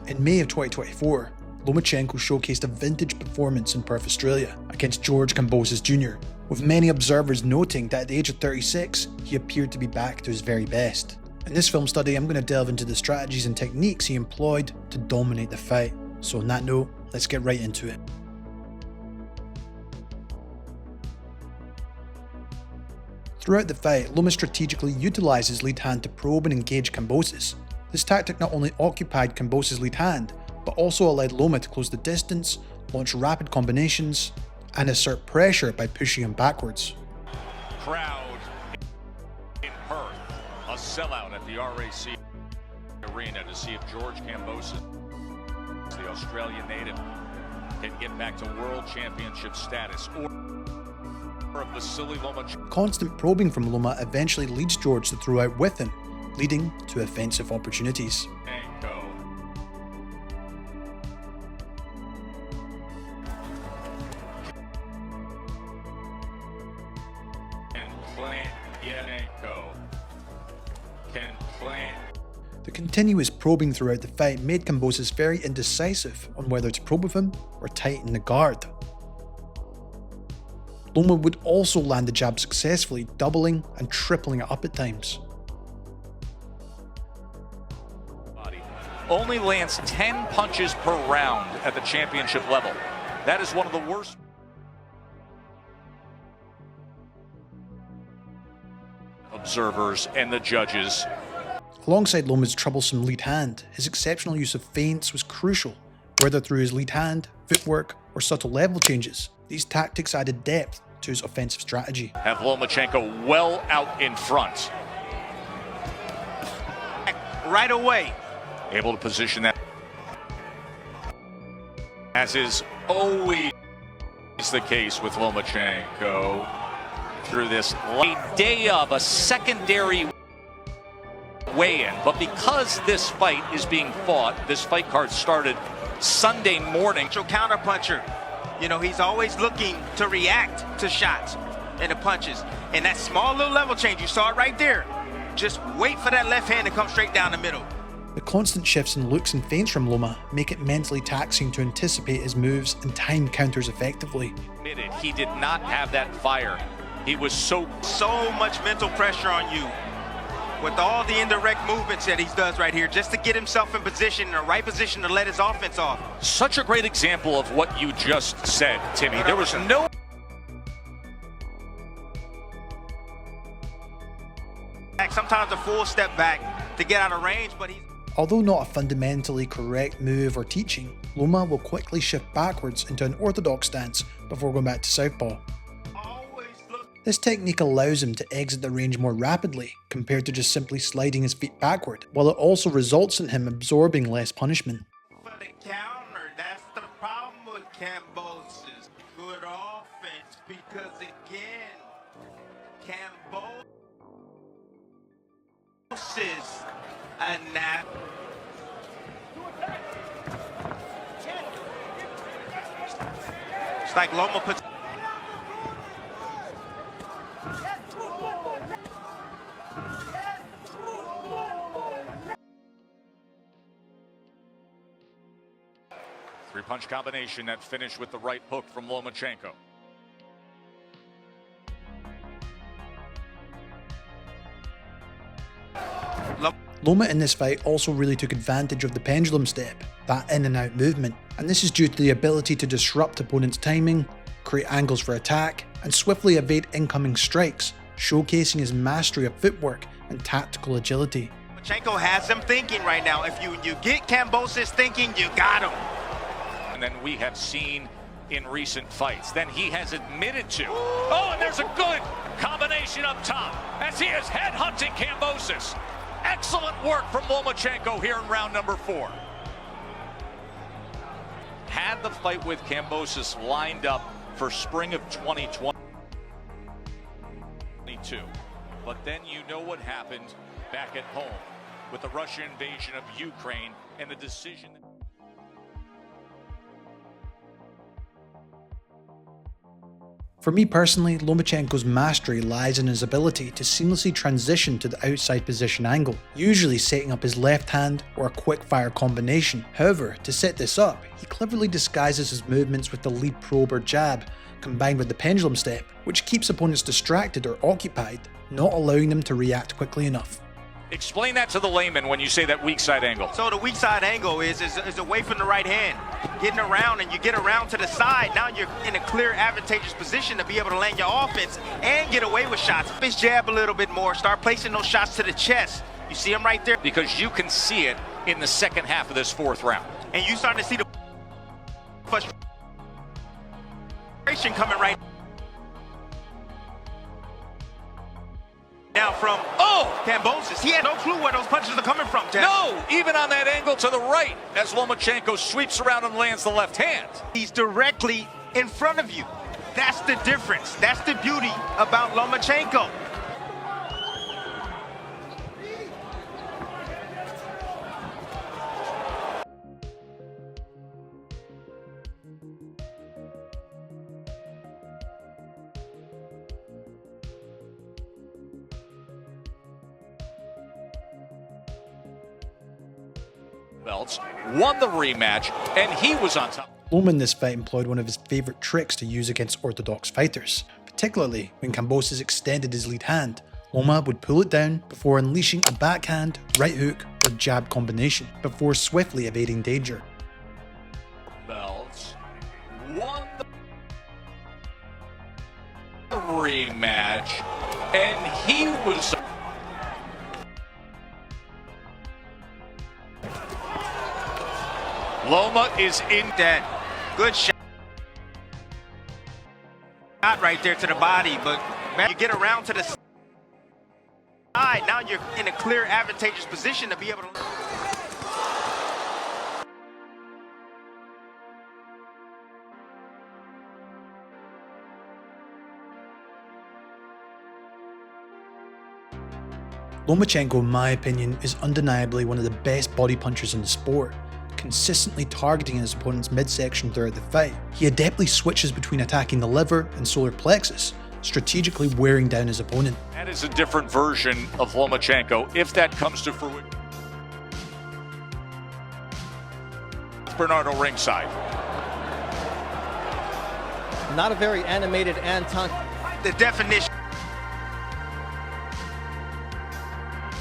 In May of 2024, Lomachenko showcased a vintage performance in Perth, Australia against George Kambosos Jr, with many observers noting that at the age of 36, he appeared to be back to his very best. In this film study, I'm going to delve into the strategies and techniques he employed to dominate the fight. So on that note, let's get right into it. Throughout the fight, Loma strategically utilised his lead hand to probe and engage Kambosos. This tactic not only occupied Kambosos' lead hand, but also allowed Loma to close the distance, launch rapid combinations, and assert pressure by pushing him backwards. Crowd in Perth, a sellout at the RAC Arena to see if George Kambosos, the Australian native, can get back to world championship status, or if Vasily Lomachenko. Constant probing from Loma eventually leads George to throw out with him, leading to offensive opportunities. The continuous probing throughout the fight made Kambosos very indecisive on whether to probe with him or tighten the guard. Loma would also land the jab successfully, doubling and tripling it up at times. Only lands 10 punches per round at the championship level. That is one of the worst. Observers and the judges. Alongside Loma's troublesome lead hand, his exceptional use of feints was crucial, whether through his lead hand, footwork, or subtle level changes. These tactics added depth to his offensive strategy. Have Lomachenko well out in front. Right away. Able to position that, as is always the case with Lomachenko, through this late day of a secondary weigh-in. But because this fight is being fought, this fight card started Sunday morning. Counterpuncher. You know, he's always looking to react to shots and the punches. And that small little level change, you saw it right there. Just wait for that left hand to come straight down the middle. The constant shifts in looks and feints from Loma make it mentally taxing to anticipate his moves and time counters effectively. He did not have that fire. He was so much mental pressure on you with all the indirect movements that he does right here, just to get himself in position, in the right position to let his offense off. Such a great example of what you just said, Timmy. There was no... Sometimes a full step back to get out of range, but he's... Although not a fundamentally correct move or teaching, Loma will quickly shift backwards into an orthodox stance before going back to southpaw. This technique allows him to exit the range more rapidly compared to just simply sliding his feet backward, while it also results in him absorbing less punishment. For the counter, that's the problem with Kambosos. Good offense, because again, Kambosos a nap. It's like Loma puts. Three-punch combination that finished with the right hook from Lomachenko. Loma in this fight also really took advantage of the pendulum step, that in and out movement, and this is due to the ability to disrupt opponents' timing, create angles for attack, and swiftly evade incoming strikes, showcasing his mastery of footwork and tactical agility. Lomachenko has him thinking right now. If you get Kambosos thinking, you got him. And then we have seen in recent fights, then he has admitted to. Oh, and there's a good combination up top as he is headhunting Kambosos. Excellent work from Lomachenko here in round number 4. Had the fight with Kambosos lined up for spring of 2022. But then you know what happened back at home with the Russian invasion of Ukraine and the decision. For me personally, Lomachenko's mastery lies in his ability to seamlessly transition to the outside position angle, usually setting up his left hand or a quick fire combination. However, to set this up, he cleverly disguises his movements with the lead probe or jab, combined with the pendulum step, which keeps opponents distracted or occupied, not allowing them to react quickly enough. Explain that to the layman when you say that weak side angle. So the weak side angle is away from the right hand, getting around, and you get around to the side. Now you're in a clear, advantageous position to be able to land your offense and get away with shots. Fish jab a little bit more, start placing those shots to the chest. You see them right there? Because you can see it in the second half of this fourth round. And you starting to see the frustration coming right now from Kambosos. He had no clue where those punches are coming from, Jeff. No, even on that angle to the right as Lomachenko sweeps around and lands the left hand. He's directly in front of you. That's the difference. That's the beauty about Lomachenko. Belts, won the rematch, and he was on top. Loma in this fight employed one of his favourite tricks to use against orthodox fighters, particularly when Kambosos extended his lead hand. Loma would pull it down before unleashing a backhand, right hook, or jab combination, before swiftly evading danger. Belts, won the rematch, and he was... Loma is in that. Good shot right there to the body, but man, you get around to the side. Now you're in a clear, advantageous position to be able to. Lomachenko, in my opinion, is undeniably one of the best body punchers in the sport, consistently targeting his opponent's midsection throughout the fight. He adeptly switches between attacking the liver and solar plexus, strategically wearing down his opponent. That is a different version of Lomachenko, if that comes to fruition. Bernardo ringside. Not a very animated Anton. The definition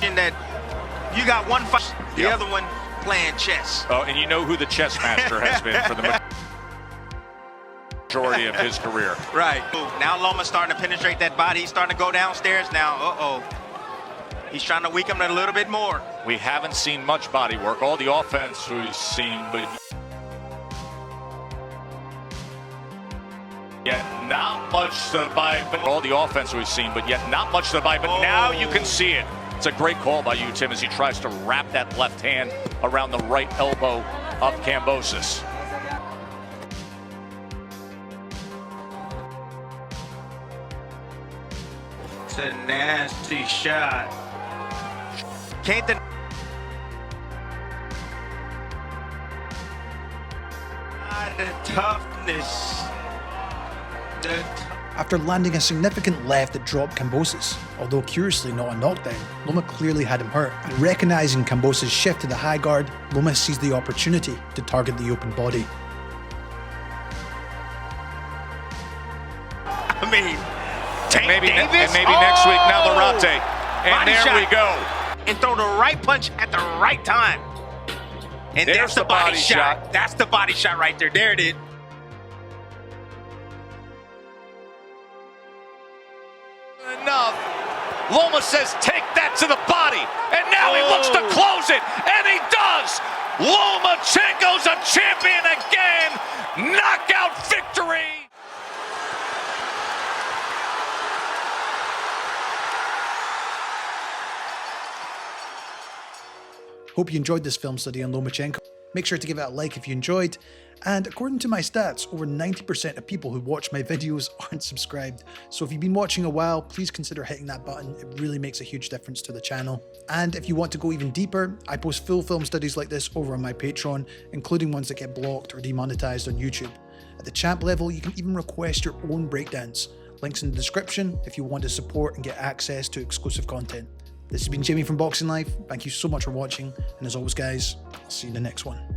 that you got one fight, the other one playing chess. Oh, and you know who the chess master has been for the majority of his career. Right. Now Loma's starting to penetrate that body. He's starting to go downstairs now. He's trying to weaken him a little bit more. We haven't seen much body work. All the offense we've seen, but yet not much to buy. All the offense we've seen, but yet not much to buy. But now you can see it. It's a great call by you, Tim, as he tries to wrap that left hand around the right elbow of Kambosos. It's a nasty shot. Can't the toughness. After landing a significant left that dropped Kambosos, although curiously not a knockdown, Loma clearly had him hurt. And recognising Kambosos' shift to the high guard, Loma seized the opportunity to target the open body. I mean, maybe next week, now the Rate. And there we go. And throw the right punch at the right time. And there's the body shot. That's the body shot right there. There it is. Enough. Loma says, take that to the body. And now he looks to close it. And he does. Lomachenko's a champion again. Knockout victory. Hope you enjoyed this film study on Lomachenko. Make sure to give it a like if you enjoyed. And according to my stats, over 90% of people who watch my videos aren't subscribed. So if you've been watching a while, please consider hitting that button. It really makes a huge difference to the channel. And if you want to go even deeper, I post full film studies like this over on my Patreon, including ones that get blocked or demonetized on YouTube. At the champ level, you can even request your own breakdowns. Links in the description if you want to support and get access to exclusive content. This has been Jamie from Boxing Life. Thank you so much for watching, and as always guys, I'll see you in the next one.